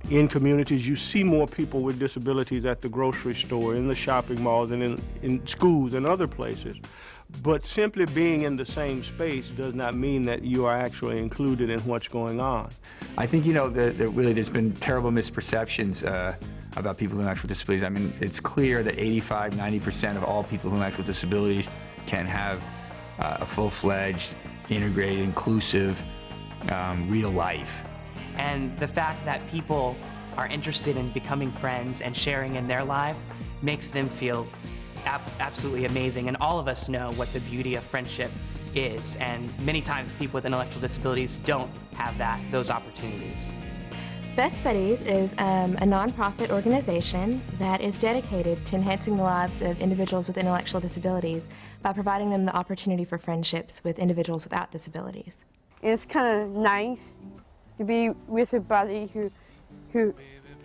in communities. You see more people with disabilities at the grocery store, in the shopping malls, and in schools and other places. But simply being in the same space does not mean that you are actually included in what's going on. I think, there's been terrible misperceptions about people with intellectual disabilities. I mean, it's clear that 85–90% of all people with intellectual disabilities can have a full-fledged, integrated, inclusive, real life. And the fact that people are interested in becoming friends and sharing in their life makes them feel absolutely amazing. And all of us know what the beauty of friendship is. And many times people with intellectual disabilities don't have those opportunities. Best Buddies is a nonprofit organization that is dedicated to enhancing the lives of individuals with intellectual disabilities by providing them the opportunity for friendships with individuals without disabilities. It's kind of nice to be with a buddy who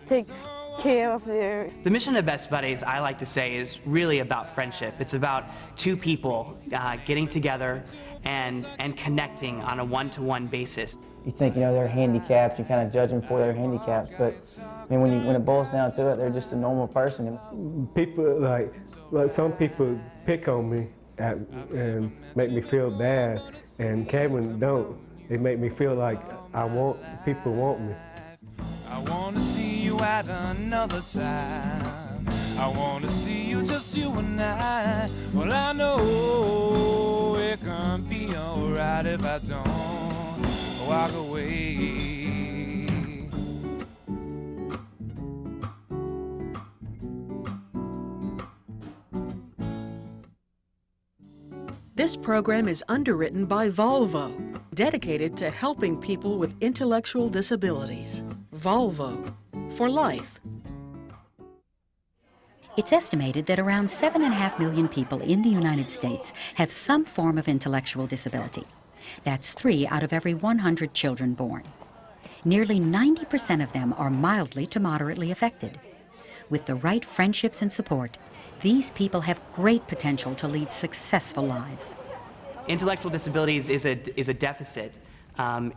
takes care of their... The mission of Best Buddies, I like to say, is really about friendship. It's about two people getting together and connecting on a one-to-one basis. You think, they're handicapped, you kind of judge them for their handicaps, but I mean, when it boils down to it, they're just a normal person. People, like some people pick on me and make me feel bad, and Kevin don't. They make me feel like people want me. I want to see you at another time. I want to see you, just you and I. Well, I know it can be alright if I don't walk away. This program is underwritten by Volvo, dedicated to helping people with intellectual disabilities. Volvo, for life. It's estimated that around 7.5 million people in the United States have some form of intellectual disability. That's 3 out of every 100 children born. Nearly 90% of them are mildly to moderately affected. With the right friendships and support, these people have great potential to lead successful lives. Intellectual disabilities is a deficit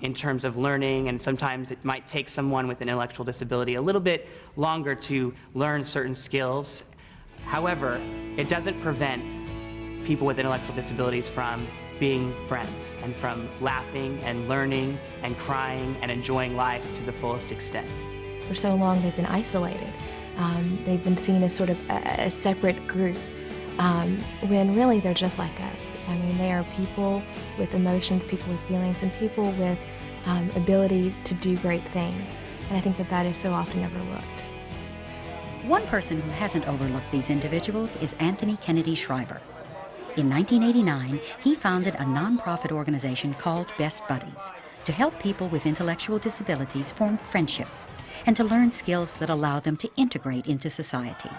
in terms of learning, and sometimes it might take someone with an intellectual disability a little bit longer to learn certain skills. However, it doesn't prevent people with intellectual disabilities from being friends and from laughing and learning and crying and enjoying life to the fullest extent. For so long, they've been isolated. They've been seen as sort of a separate group, when really they're just like us. I mean, they are people with emotions, people with feelings, and people with ability to do great things. And I think that is so often overlooked. One person who hasn't overlooked these individuals is Anthony Kennedy Shriver. In 1989, he founded a nonprofit organization called Best Buddies to help people with intellectual disabilities form friendships and to learn skills that allow them to integrate into society.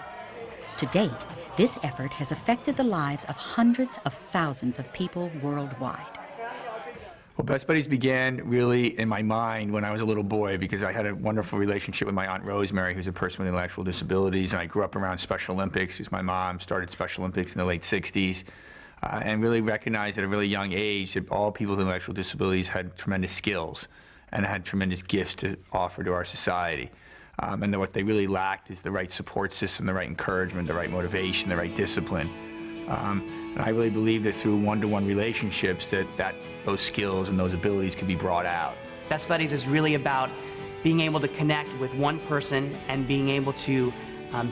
To date, this effort has affected the lives of hundreds of thousands of people worldwide. Well, Best Buddies began really in my mind when I was a little boy, because I had a wonderful relationship with my Aunt Rosemary, who's a person with intellectual disabilities, and I grew up around Special Olympics, because my mom started Special Olympics in the late 60s, and really recognized at a really young age that all people with intellectual disabilities had tremendous skills and had tremendous gifts to offer to our society. And that what they really lacked is the right support system, the right encouragement, the right motivation, the right discipline. And I really believe that through one-to-one relationships that those skills and those abilities can be brought out. Best Buddies is really about being able to connect with one person and being able to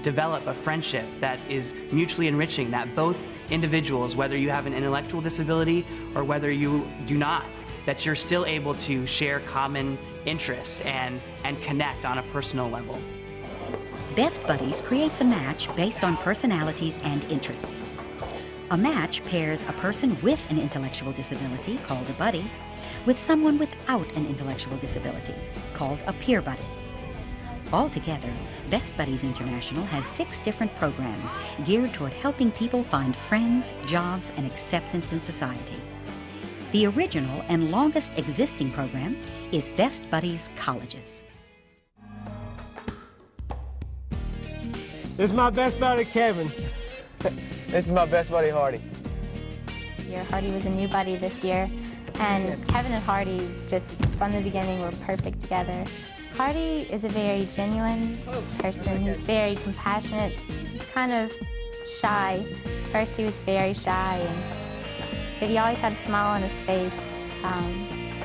develop a friendship that is mutually enriching, that both individuals, whether you have an intellectual disability or whether you do not, that you're still able to share common interests and connect on a personal level. Best Buddies creates a match based on personalities and interests. A match pairs a person with an intellectual disability, called a buddy, with someone without an intellectual disability, called a peer buddy. Altogether, Best Buddies International has 6 different programs geared toward helping people find friends, jobs, and acceptance in society. The original and longest existing program is Best Buddies Colleges. This is my best buddy, Kevin. This is my best buddy, Hardy. Hardy was a new buddy this year, and Kevin and Hardy just from the beginning were perfect together. Hardy is a very genuine person. He's very compassionate. He's kind of shy. First he was very shy, but he always had a smile on his face.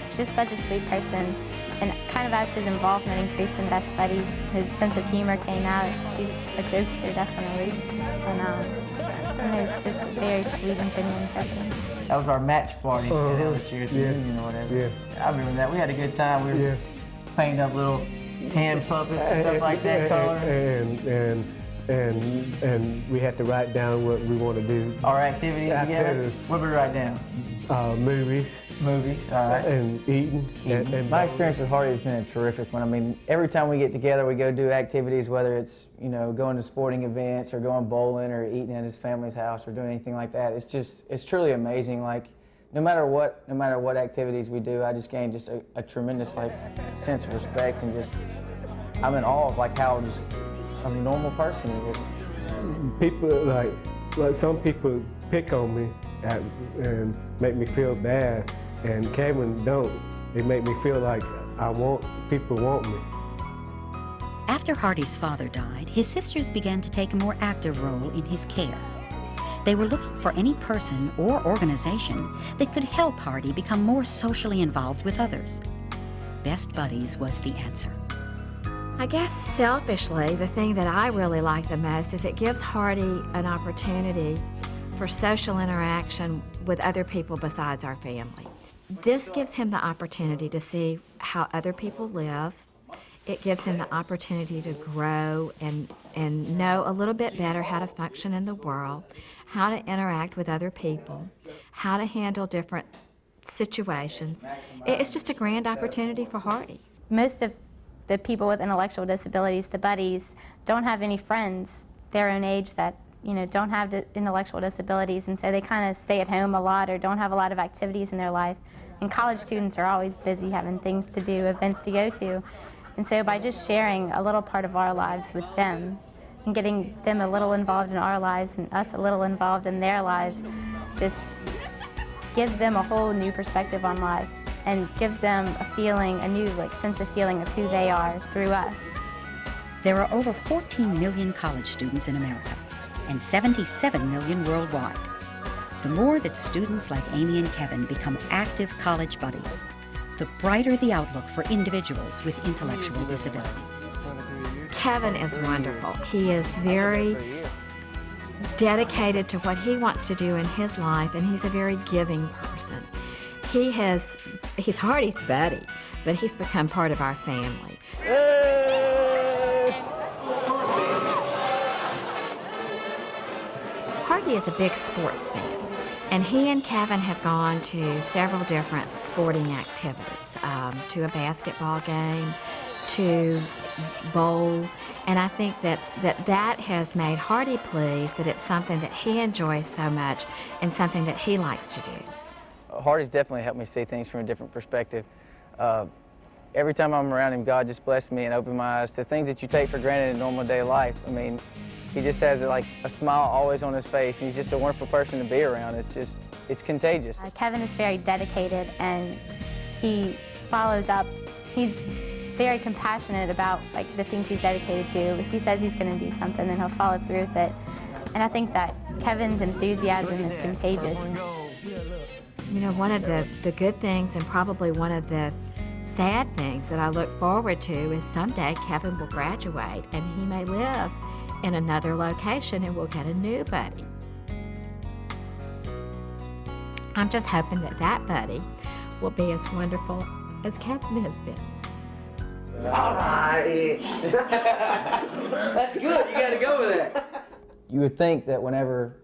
He's just such a sweet person. And kind of as his involvement increased in Best Buddies, his sense of humor came out. He's a jokester, definitely. And he was just a very sweet and genuine person. That was our match party this year at the union or whatever. Yeah. I remember that. We had a good time. We were painting up little hand puppets and stuff like that, color. And we had to write down what we want to do. Our activities together? What did we write down? Movies. Movies, all right. And eating. And my experience with Hardy has been a terrific one. I mean, every time we get together, we go do activities, whether it's, you know, going to sporting events or going bowling or eating at his family's house or doing anything like that. It's truly amazing. Like, no matter what activities we do, I just gain just a tremendous sense of respect, and just, I'm in awe of how just a normal person is. People like some people pick on me and make me feel bad, and Kevin don't. They make me feel like people want me. After Hardy's father died, his sisters began to take a more active role in his care. They were looking for any person or organization that could help Hardy become more socially involved with others. Best Buddies was the answer. I guess selfishly, the thing that I really like the most is it gives Hardy an opportunity for social interaction with other people besides our family. This gives him the opportunity to see how other people live. It gives him the opportunity to grow and know a little bit better how to function in the world, how to interact with other people, how to handle different situations. It's just a grand opportunity for Hardy. Most of the people with intellectual disabilities, the buddies, don't have any friends their own age that don't have intellectual disabilities, and so they kind of stay at home a lot or don't have a lot of activities in their life. And college students are always busy having things to do, events to go to. And so by just sharing a little part of our lives with them and getting them a little involved in our lives and us a little involved in their lives, just gives them a whole new perspective on life and gives them a new sense of feeling of who they are through us. There are over 14 million college students in America and 77 million worldwide. The more that students like Amy and Kevin become active college buddies, the brighter the outlook for individuals with intellectual disabilities. Kevin is wonderful. He is very dedicated to what he wants to do in his life, and he's a very giving person. He's Hardy's buddy, but he's become part of our family. Hardy is a big sports fan, and he and Kevin have gone to several different sporting activities, to a basketball game, to bowl, and I think that has made Hardy pleased that it's something that he enjoys so much and something that he likes to do. Hardy's definitely helped me see things from a different perspective. Every time I'm around him, God just blessed me and opened my eyes to things that you take for granted in normal day life. I mean, he just has a smile always on his face. He's just a wonderful person to be around. It's contagious. Kevin is very dedicated, and he follows up. He's very compassionate about the things he's dedicated to. If he says he's going to do something, then he'll follow through with it. And I think that Kevin's enthusiasm is contagious. You know, one of the good things, and probably one of the sad things that I look forward to, is someday Kevin will graduate and he may live in another location and we'll get a new buddy. I'm just hoping that buddy will be as wonderful as Kevin has been. All right. That's good. You got to go with that. You would think that whenever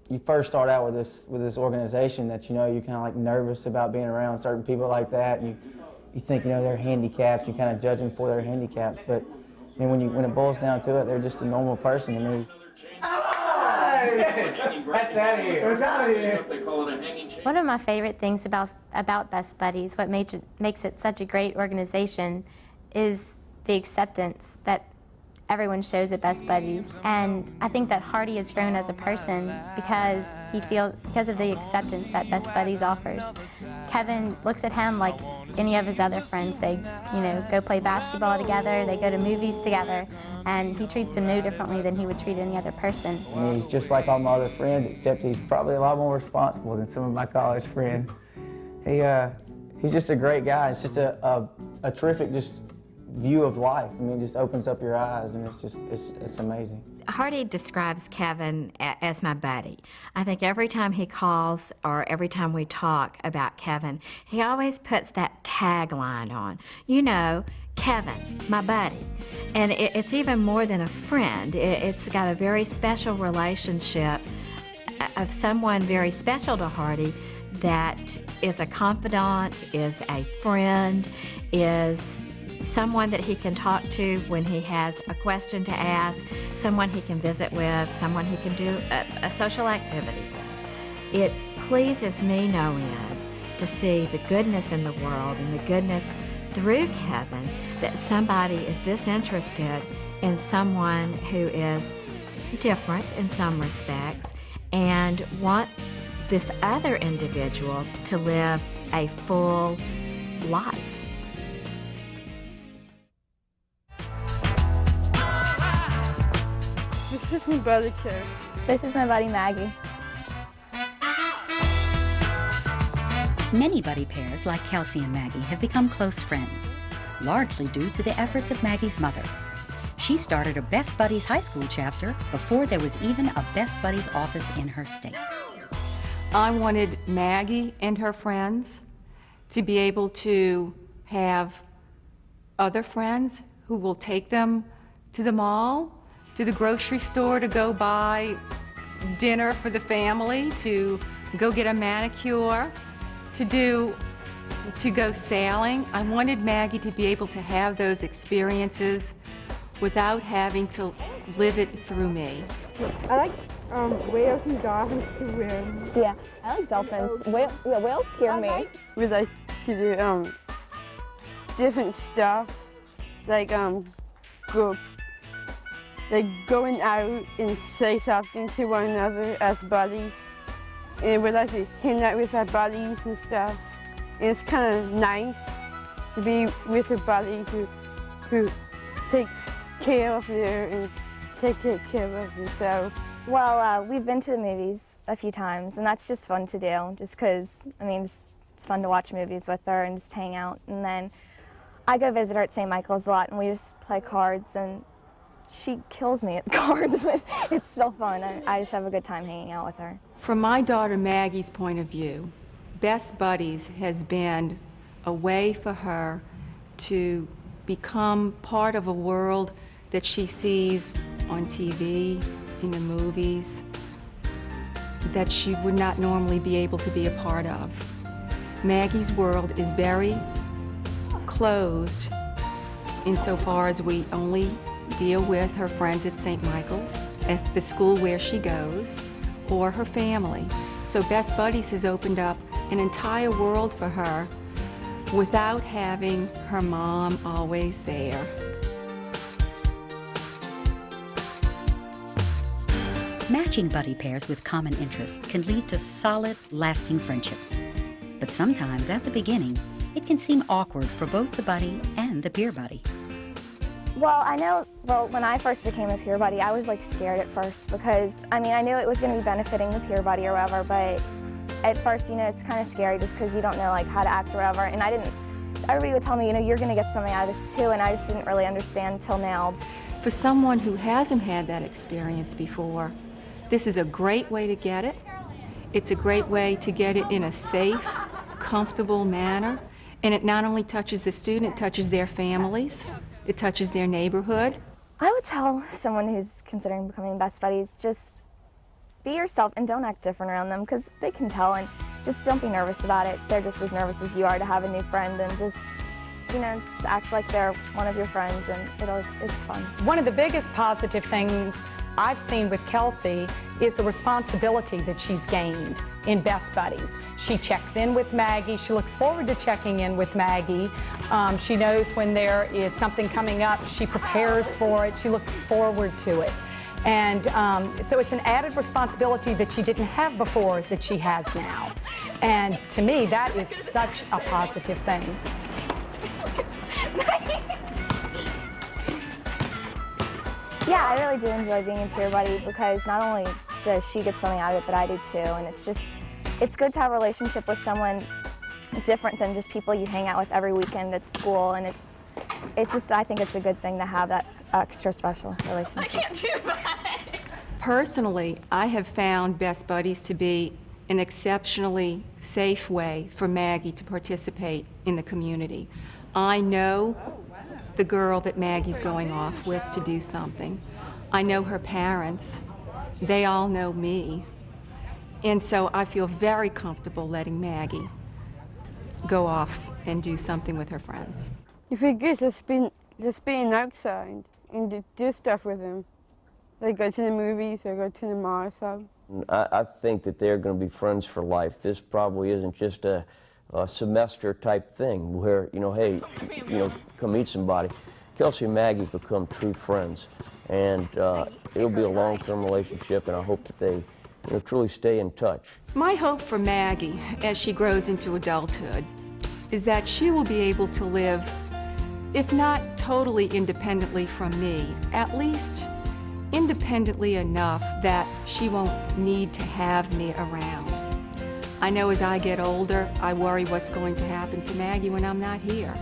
you first start out with this organization, that you're kind of nervous about being around certain people like that, and you think they're handicapped. You kind of judge them for their handicaps, but I mean, when it boils down to it, they're just a normal person to me. That's out of here. It's out of here. One of my favorite things about Best Buddies, what makes it such a great organization, is the acceptance that everyone shows at Best Buddies. And I think that Hardy has grown as a person because of the acceptance that Best Buddies offers. Kevin looks at him like any of his other friends. They, go play basketball together, they go to movies together, and he treats him no differently than he would treat any other person. And he's just like all my other friends, except he's probably a lot more responsible than some of my college friends. He's just a great guy. It's just a terrific view of life. I mean, it just opens up your eyes, and it's amazing. Hardy describes Kevin as my buddy. I think every time he calls or every time we talk about Kevin, he always puts that tagline on. Kevin, my buddy. And it's even more than a friend. It's got a very special relationship of someone very special to Hardy that is a confidant, is a friend, is someone that he can talk to when he has a question to ask, someone he can visit with, someone he can do a social activity with. It pleases me no end to see the goodness in the world and the goodness through Kevin that somebody is this interested in someone who is different in some respects and want this other individual to live a full life. This is my buddy, Karen. This is my buddy, Maggie. Many buddy pairs like Kelsey and Maggie have become close friends, largely due to the efforts of Maggie's mother. She started a Best Buddies high school chapter before there was even a Best Buddies office in her state. I wanted Maggie and her friends to be able to have other friends who will take them to the mall, to the grocery store to go buy dinner for the family, to go get a manicure, to go sailing. I wanted Maggie to be able to have those experiences without having to live it through me. I like whales and dolphins to swim. Yeah, I like dolphins. Whales scare me. We like to do different stuff, like going out and say something to one another as buddies. And we like to hang out with our buddies and stuff. And it's kind of nice to be with a buddy who takes care of you and take care of yourself. Well, we've been to the movies a few times, and that's just fun to do, just because, it's fun to watch movies with her and just hang out. And then I go visit her at St. Michael's a lot, and we just play cards, and she kills me at cards, but it's still fun. I just have a good time hanging out with her. From my daughter Maggie's point of view, Best Buddies has been a way for her to become part of a world that she sees on TV, in the movies, that she would not normally be able to be a part of. Maggie's world is very closed insofar as we only deal with her friends at St. Michael's, at the school where she goes, or her family. So Best Buddies has opened up an entire world for her without having her mom always there. Matching buddy pairs with common interests can lead to solid, lasting friendships. But sometimes at the beginning, it can seem awkward for both the buddy and the peer buddy. Well, when I first became a peer buddy, I was scared at first because, I knew it was going to be benefiting the peer buddy or whatever, but at first, it's kind of scary just because you don't know how to act or whatever, and everybody would tell me, you're going to get something out of this too, and I just didn't really understand until now. For someone who hasn't had that experience before, this is a great way to get it. It's a great way to get it in a safe, comfortable manner, and it not only touches the student, it touches their families. It touches their neighborhood. I would tell someone who's considering becoming Best Buddies, just be yourself and don't act different around them because they can tell, and just don't be nervous about it. They're just as nervous as you are to have a new friend, and just act like they're one of your friends, and it's fun. One of the biggest positive things I've seen with Kelsey is the responsibility that she's gained in Best Buddies. She checks in with Maggie. She looks forward to checking in with Maggie. She knows when there is something coming up. She prepares for it. She looks forward to it. And so it's an added responsibility that she didn't have before that she has now. And to me, that is such a positive thing. Yeah, I really do enjoy being a peer buddy because not only does she get something out of it, but I do too. And it's good to have a relationship with someone different than just people you hang out with every weekend at school. And it's just, I think it's a good thing to have that extra special relationship. I can't do that. Personally, I have found Best Buddies to be an exceptionally safe way for Maggie to participate in the community. I know the girl that Maggie's going off with to do something. I know her parents. They all know me. And so I feel very comfortable letting Maggie go off and do something with her friends. If we get just being outside and do stuff with them, like go to the movies or go to the mall or something. I think that they're going to be friends for life. This probably isn't just a semester type thing where, hey, come meet somebody. Kelsey and Maggie become true friends, and it'll be a long-term relationship, and I hope that they truly stay in touch. My hope for Maggie as she grows into adulthood is that she will be able to live, if not totally independently from me, at least independently enough that she won't need to have me around. I know as I get older, I worry what's going to happen to Maggie when I'm not here.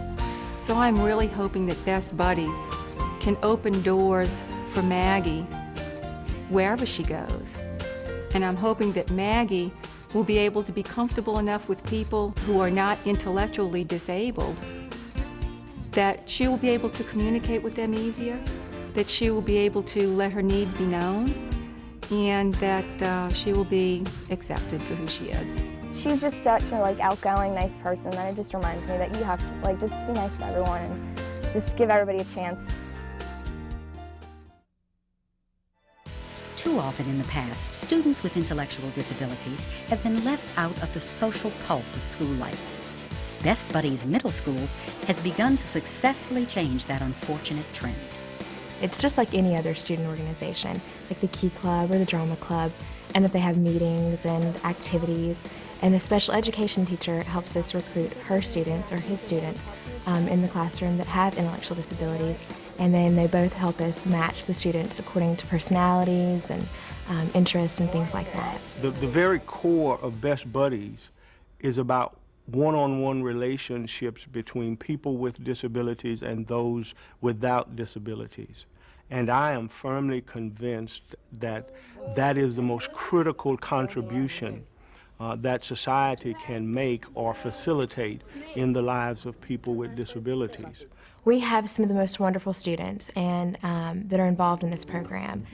So I'm really hoping that Best Buddies can open doors for Maggie wherever she goes. And I'm hoping that Maggie will be able to be comfortable enough with people who are not intellectually disabled, that she will be able to communicate with them easier, that she will be able to let her needs be known, and that she will be accepted for who she is. She's just such a outgoing, nice person that it just reminds me that you have to just be nice to everyone and just give everybody a chance. Too often in the past, students with intellectual disabilities have been left out of the social pulse of school life. Best Buddies Middle Schools has begun to successfully change that unfortunate trend. It's just like any other student organization, like the Key Club or the Drama Club, and that they have meetings and activities. And the special education teacher helps us recruit her students or his students in the classroom that have intellectual disabilities. And then they both help us match the students according to personalities and interests and things like that. The very core of Best Buddies is about one-on-one relationships between people with disabilities and those without disabilities. And I am firmly convinced that that is the most critical contribution that society can make or facilitate in the lives of people with disabilities. We have some of the most wonderful students and that are involved in this program.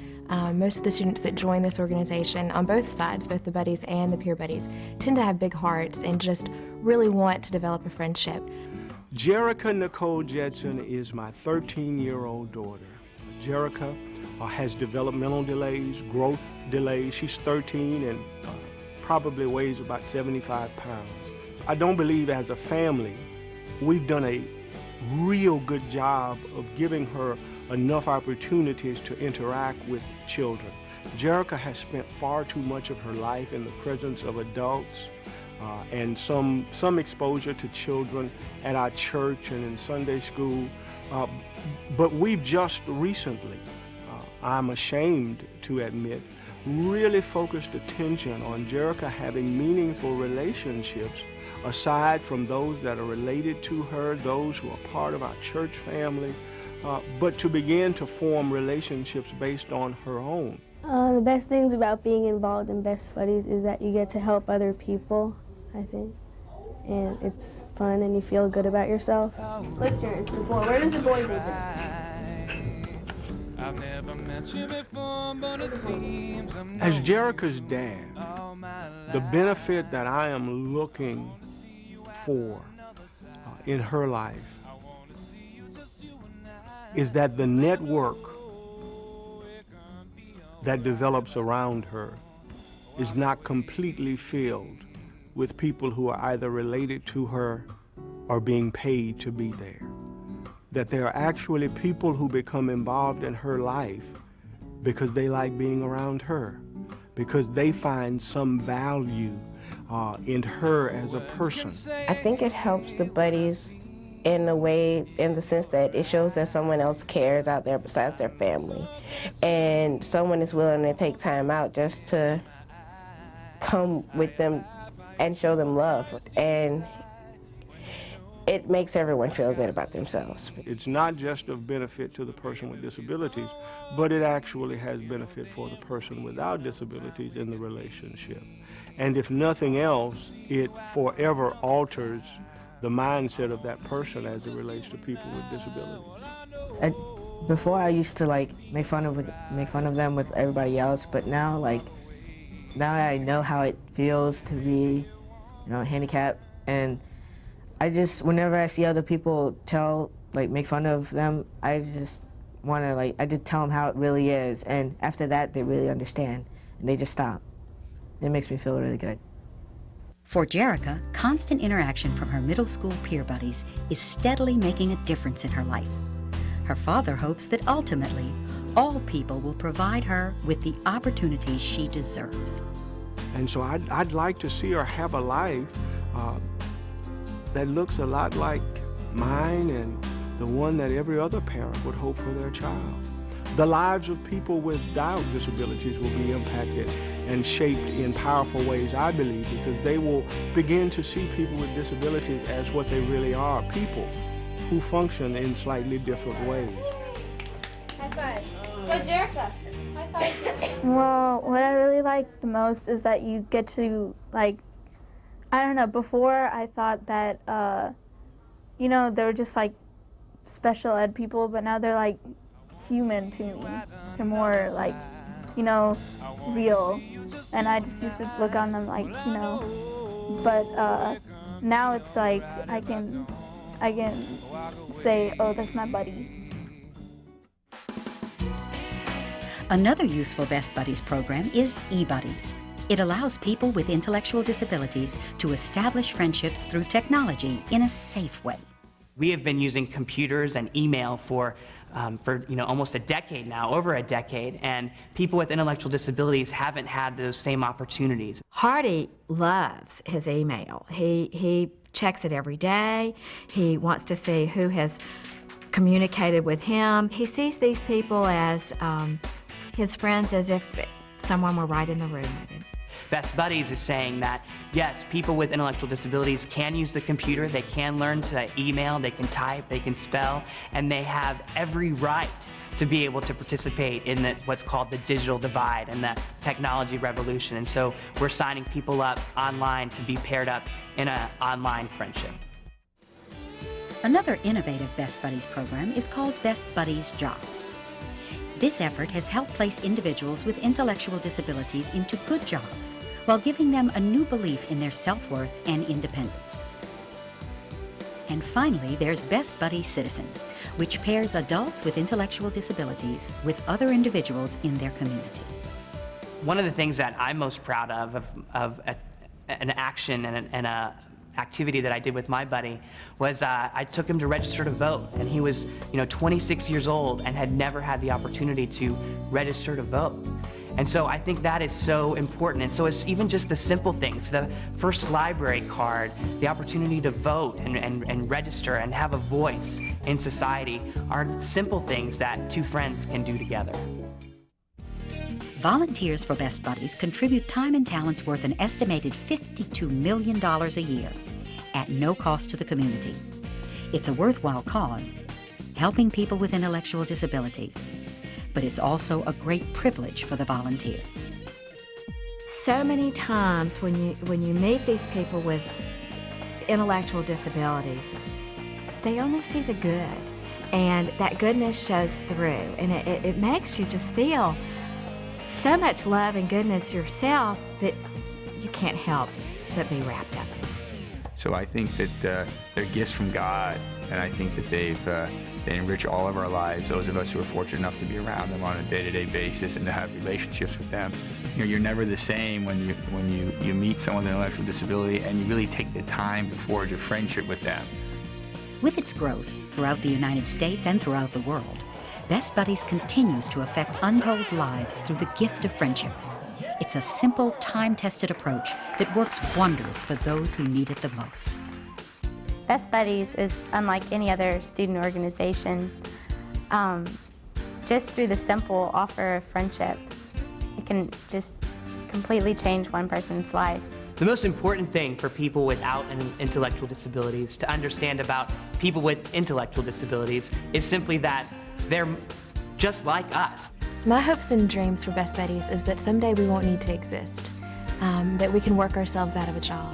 Most of the students that join this organization on both sides, both the Buddies and the Peer Buddies, tend to have big hearts and just really want to develop a friendship. Jericha Nicole Jetson is my 13-year-old daughter. Jericha has developmental delays, growth delays. She's 13 and probably weighs about 75 pounds. I don't believe as a family we've done a real good job of giving her enough opportunities to interact with children. Jericha has spent far too much of her life in the presence of adults and some exposure to children at our church and in Sunday school. But we've just recently, I'm ashamed to admit, really focused attention on Jericha having meaningful relationships aside from those that are related to her, those who are part of our church family, but to begin to form relationships based on her own. The best things about being involved in Best Buddies is that you get to help other people, I think. And it's fun and you feel good about yourself. Lift your boy. Where does the boy live? I've never met you before, but it seems I'm As Jericha's dad, the benefit that I am looking for in her life is that the network that develops around her is not completely filled with people who are either related to her or being paid to be there. That there are actually people who become involved in her life because they like being around her, because they find some value in her as a person. I think it helps the buddies in a way, in the sense that it shows that someone else cares out there besides their family. And someone is willing to take time out just to come with them and show them love. And it makes everyone feel good about themselves. It's not just of benefit to the person with disabilities, but it actually has benefit for the person without disabilities in the relationship. And if nothing else, it forever alters the mindset of that person as it relates to people with disabilities. Before I used to make fun of them with everybody else, but now now I know how it feels to be, handicapped, and I just, whenever I see other people make fun of them, I just want to I just tell them how it really is, and after that they really understand and they just stop. It makes me feel really good. For Jericha, constant interaction from her middle school peer buddies is steadily making a difference in her life. Her father hopes that ultimately, all people will provide her with the opportunities she deserves. And so I'd like to see her have a life that looks a lot like mine and the one that every other parent would hope for their child. The lives of people without disabilities will be impacted and shaped in powerful ways, I believe, because they will begin to see people with disabilities as what they really are, people who function in slightly different ways. High five. Go Jericha. High five, Jericha. Well, what I really like the most is that you get to, I don't know, before I thought that, they were just special ed people, but now they're human to me. They're more real. And I just used to look on them but now it's I can say, oh, that's my buddy. Another useful Best Buddies program is Ebuddies. It allows people with intellectual disabilities to establish friendships through technology in a safe way. We have been using computers and email for almost a decade now, over a decade, and people with intellectual disabilities haven't had those same opportunities. Hardy loves his email. He checks it every day. He wants to see who has communicated with him. He sees these people as his friends, as if someone were right in the room with him. Best Buddies is saying that, yes, people with intellectual disabilities can use the computer, they can learn to email, they can type, they can spell, and they have every right to be able to participate in what's called the digital divide and the technology revolution. And so we're signing people up online to be paired up in an online friendship. Another innovative Best Buddies program is called Best Buddies Jobs. This effort has helped place individuals with intellectual disabilities into good jobs while giving them a new belief in their self-worth and independence. And finally, there's Best Buddies Citizens, which pairs adults with intellectual disabilities with other individuals in their community. One of the things that I'm most proud of an action and a activity that I did with my buddy was I took him to register to vote, and he was 26 years old and had never had the opportunity to register to vote. And so I think that is so important. And so it's even just the simple things, the first library card, the opportunity to vote and register and have a voice in society are simple things that two friends can do together. Volunteers for Best Buddies contribute time and talents worth an estimated $52 million a year at no cost to the community. It's a worthwhile cause, helping people with intellectual disabilities, but it's also a great privilege for the volunteers. So many times when you meet these people with intellectual disabilities, they only see the good, and that goodness shows through, and it makes you just feel so much love and goodness yourself that you can't help but be wrapped up in. So I think that they're gifts from God, And I think that they enrich all of our lives, those of us who are fortunate enough to be around them on a day-to-day basis and to have relationships with them. You know, you're never the same when you meet someone with an intellectual disability and you really take the time to forge a friendship with them. With its growth throughout the United States and throughout the world, Best Buddies continues to affect untold lives through the gift of friendship. It's a simple, time-tested approach that works wonders for those who need it the most. Best Buddies is unlike any other student organization. Just through the simple offer of friendship, it can just completely change one person's life. The most important thing for people without intellectual disabilities to understand about people with intellectual disabilities is simply that they're just like us. My hopes and dreams for Best Buddies is that someday we won't need to exist, that we can work ourselves out of a job,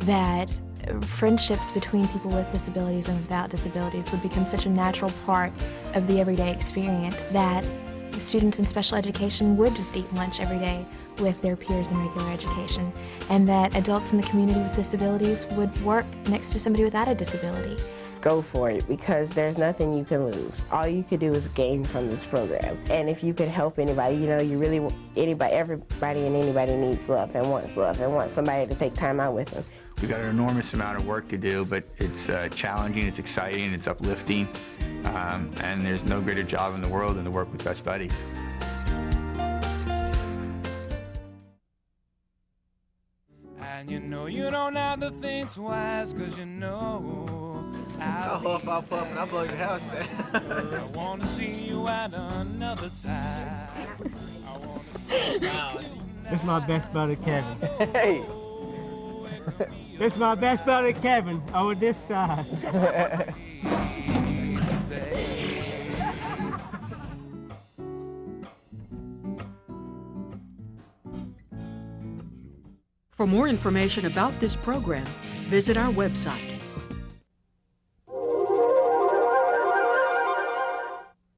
that friendships between people with disabilities and without disabilities would become such a natural part of the everyday experience that students in special education would just eat lunch every day with their peers in regular education, and that adults in the community with disabilities would work next to somebody without a disability. Go for it, because there's nothing you can lose. All you could do is gain from this program. And if you could help anybody, you know, everybody and anybody needs love and wants somebody to take time out with them. We've got an enormous amount of work to do, but it's challenging, it's exciting, it's uplifting, and there's no greater job in the world than to work with Best Buddies. And you know you don't have to think twice, 'cause you know I'll puff and I'll blow your house down. I want to see you at another time. This is my best buddy, Kevin. Hey! This is my best buddy, Kevin, over this side. For more information about this program, visit our website,